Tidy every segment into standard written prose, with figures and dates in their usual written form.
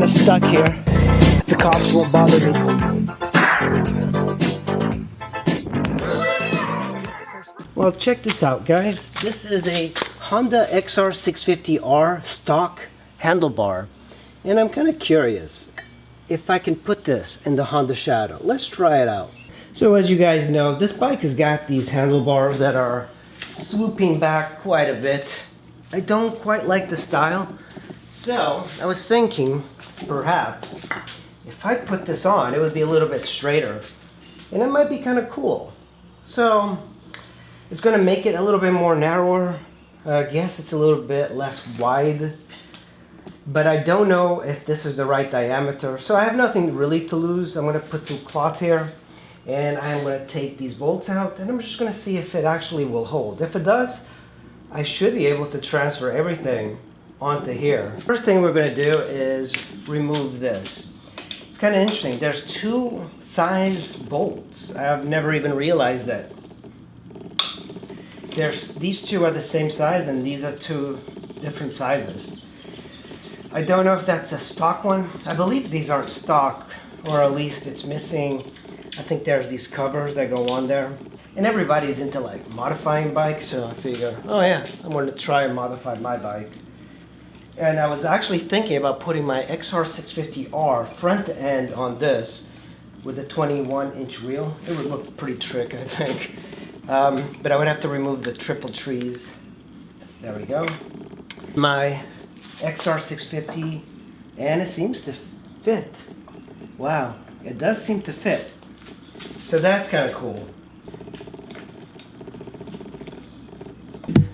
stuck here. The cops won't bother me. Well, check this out, guys. This is a Honda Xr650R stock handlebar. And I'm kind of curious if I can put this in the Honda Shadow. Let's try it out. So as you guys know, this bike has got these handlebars that are swooping back quite a bit. I don't quite like the style. So I was thinking, perhaps, if I put this on, it would be a little bit straighter. And it might be kind of cool. So it's going to make it a little bit more narrower. I guess it's a little bit less wide. But I don't know if this is the right diameter. So I have nothing really to lose. I'm going to put some cloth here. And I'm going to take these bolts out. And I'm just going to see if it actually will hold. If it does, I should be able to transfer everything onto here. First thing we're going to do is remove this. It's kind of interesting. There's two size bolts. I've never even realized that. These two are the same size and these are two different sizes. I don't know if that's a stock one. I believe these aren't stock, or at least it's missing. I think there's these covers that go on there. And everybody's into like modifying bikes, so I figure, oh yeah, I'm going to try and modify my bike. And I was actually thinking about putting my Xr650R front end on this with a 21-inch wheel. It would look pretty trick, I think. But I would have to remove the triple trees. There we go. My Xr650, and it seems to fit. Wow, it does seem to fit. So that's kind of cool.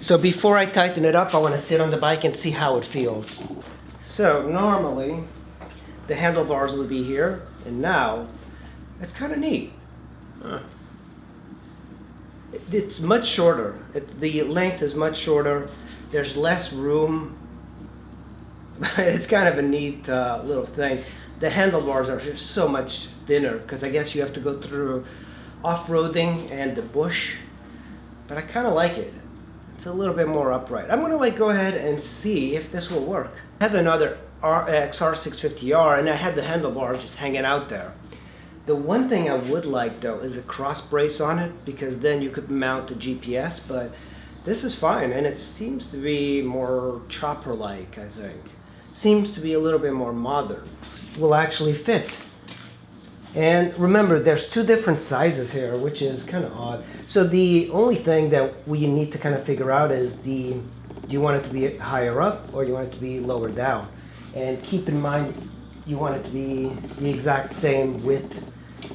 So before I tighten it up, I want to sit on the bike and see how it feels. So normally the handlebars would be here, and now it's kind of neat. It's much shorter. The length is much shorter. There's less room. It's kind of a neat little thing. The handlebars are just so much thinner because I guess you have to go through off-roading and the bush. But I kind of like it. It's a little bit more upright. I'm going to go ahead and see if this will work. I had another Xr650R and I had the handlebars just hanging out there. The one thing I would like though is a cross brace on it, because then you could mount the GPS, but this is fine and it seems to be more chopper-like, I think. Seems to be a little bit more modern. Will actually fit. And remember, there's two different sizes here, which is kind of odd. So the only thing that we need to kind of figure out is do you want it to be higher up or you want it to be lower down? And keep in mind, you want it to be the exact same width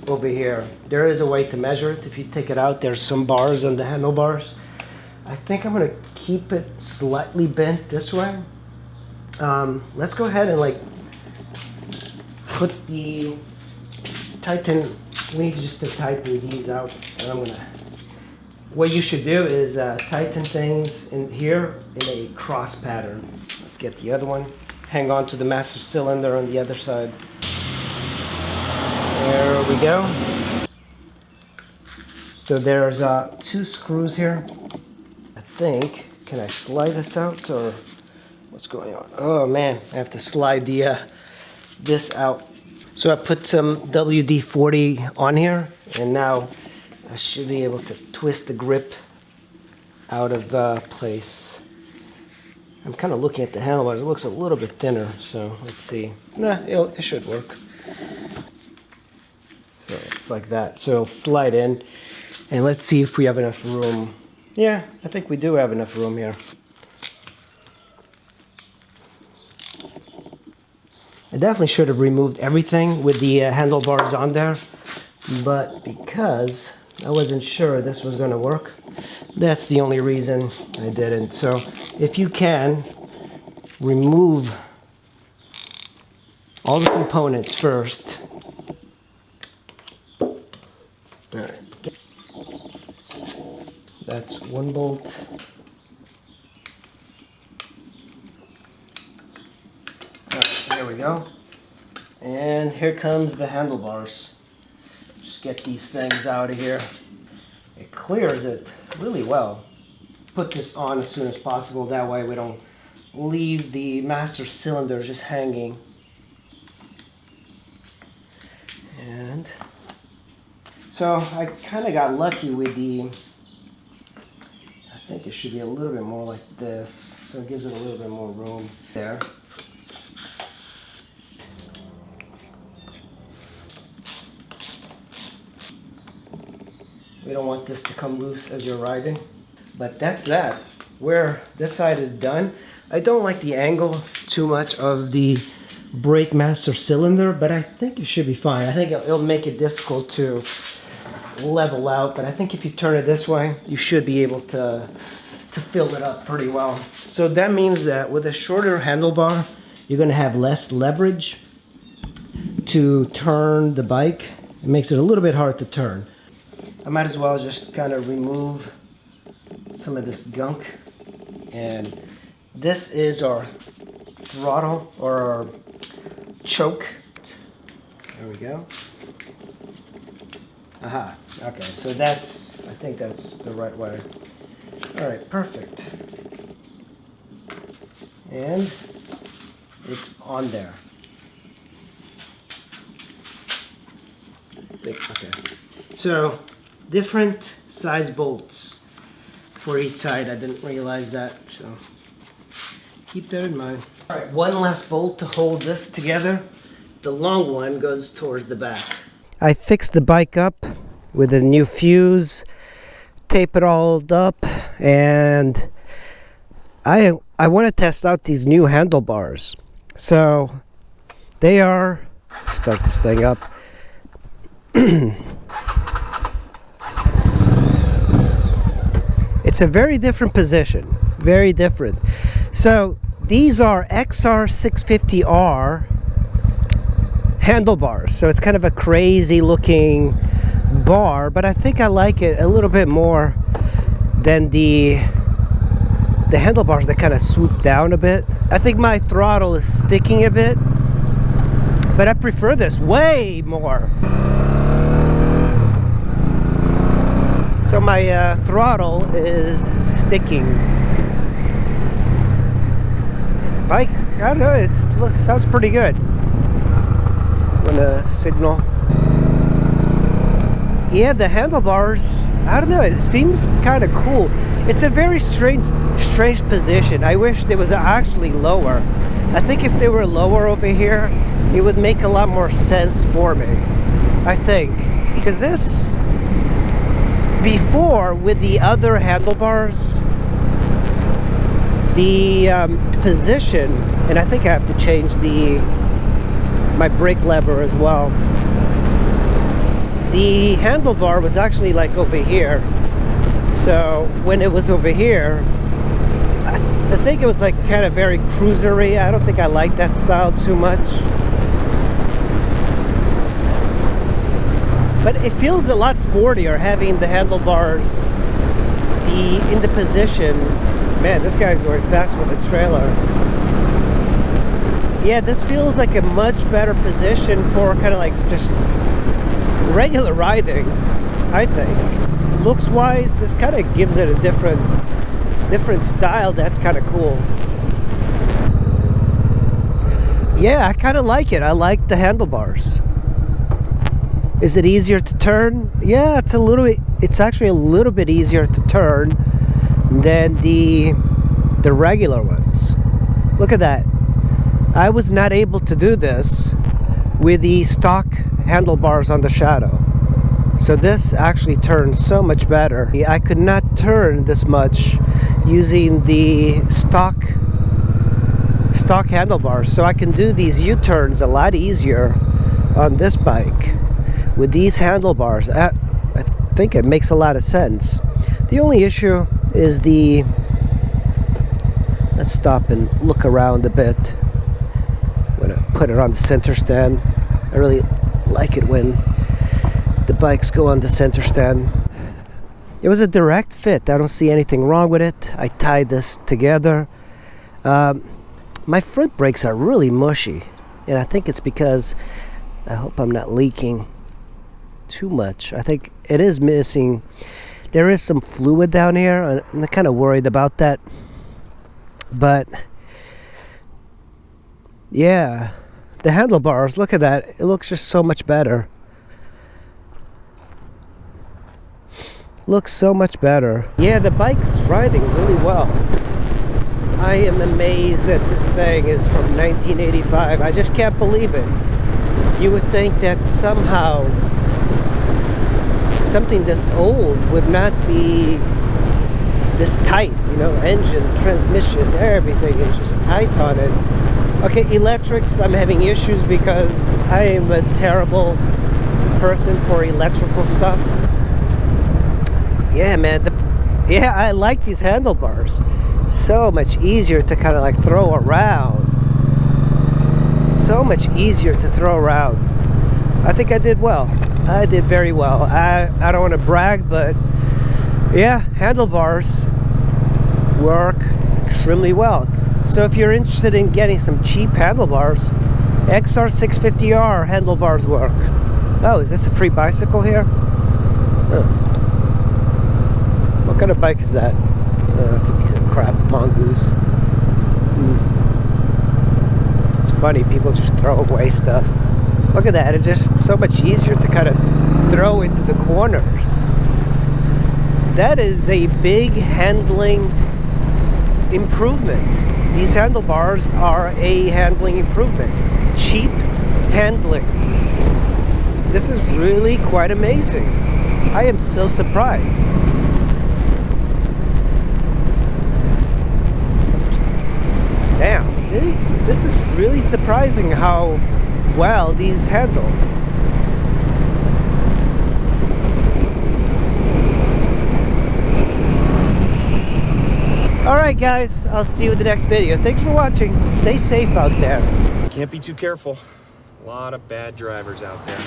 over here. There is a way to measure it. If you take it out, there's some bars on the handlebars. I think I'm going to keep it slightly bent this way. Let's go ahead and put the tighten. We need just to tighten these out. And what you should do is tighten things in here in a cross pattern. Let's get the other one. Hang on to the master cylinder on the other side. There we go. So there's two screws here. I think. Can I slide this out or what's going on? Oh man, I have to slide this out. So I put some WD-40 on here, and now I should be able to twist the grip out of place. I'm kind of looking at the handlebars. It looks a little bit thinner, so let's see. Nah, it should work. So it's like that. So it'll slide in, and let's see if we have enough room. Yeah, I think we do have enough room here. I definitely should have removed everything with the handlebars on there, but because I wasn't sure this was going to work, that's the only reason I didn't. So if you can, remove all the components first. All right. That's one bolt. There we go. And here comes the handlebars. Just get these things out of here. It clears it really well. Put this on as soon as possible. That way we don't leave the master cylinder just hanging. And so I kind of got lucky with the, I think it should be a little bit more like this, so it gives it a little bit more room there. We don't want this to come loose as you're riding. But that's that. Where this side is done, I don't like the angle too much of the brake master cylinder, but I think it should be fine. I think it'll make it difficult to level out, but I think if you turn it this way, you should be able to fill it up pretty well. So that means that with a shorter handlebar, you're going to have less leverage to turn the bike. It makes it a little bit hard to turn. I might as well just kind of remove some of this gunk. And this is our throttle, or our choke. There we go. Aha, okay, so that's, I think that's the right way. All right, perfect. And it's on there. Okay, so different size bolts for each side. I didn't realize that, so keep that in mind. All right, one last bolt to hold this together. The long one goes towards the back. I fixed the bike up with a new fuse, tape it all up, and I want to test out these new handlebars. So they are, start this thing up. It's a very different position, very different. So these are Xr650R handlebars, so it's kind of a crazy looking bar, but I think I like it a little bit more than the handlebars that kind of swoop down a bit. I think my throttle is sticking a bit, but I prefer this way more. So my throttle is sticking. Bike, I don't know, it sounds pretty good. I'm gonna signal. Yeah, the handlebars, I don't know, it seems kind of cool. It's a very strange position. I wish they was actually lower. I think if they were lower over here, it would make a lot more sense for me, I think. Because this, before with the other handlebars, the position, and I think I have to change my brake lever as well. The handlebar was actually like over here, so when it was over here, I think it was like kind of very cruisery. I don't think I like that style too much, but it feels a lot sportier having the handlebars in the position. Man, this guy's going fast with the trailer. Yeah, this feels like a much better position for kind of like just regular riding, I think. Looks wise, this kind of gives it a different style. That's kind of cool. Yeah, I kind of like it. I like the handlebars. Is it easier to turn? Yeah, it's actually a little bit easier to turn than the regular ones. Look at that. I was not able to do this with the stock handlebars on the Shadow. So this actually turns so much better. I could not turn this much using the stock handlebars. So I can do these U-turns a lot easier on this bike with these handlebars. I think it makes a lot of sense. The only issue is let's stop and look around a bit. I'm gonna put it on the center stand. I really like it when the bikes go on the center stand. It was a direct fit. I don't see anything wrong with it. I tied this together. My front brakes are really mushy, and I think it's because, I hope I'm not leaking too much. I think it is missing. There is some fluid down here. I'm kind of worried about that, but yeah, the handlebars, look at that. It looks just so much better. looks so much better. Yeah, the bike's riding really well. I am amazed that this thing is from 1985. I just can't believe it. You would think that somehow something this old would not be this tight, you know, engine, transmission, everything is just tight on it. Okay, electrics, I'm having issues because I am a terrible person for electrical stuff. Yeah, man, yeah, I like these handlebars. So much easier to kind of like throw around. So much easier to throw around. I think I did well. I did very well. I don't want to brag, but yeah, handlebars work extremely well. So if you're interested in getting some cheap handlebars, Xr650R handlebars work. Oh, is this a free bicycle here? Oh. What kind of bike is that? Oh, that's a piece of crap, mongoose. It's funny, people just throw away stuff. Look at that, it's just so much easier to kind of throw into the corners. That is a big handling improvement. These handlebars are a handling improvement. Cheap handling. This is really quite amazing. I am so surprised. Damn, this is really surprising how well these handle. Alright guys, I'll see you in the next video. Thanks for watching. Stay safe out there. Can't be too careful. A lot of bad drivers out there.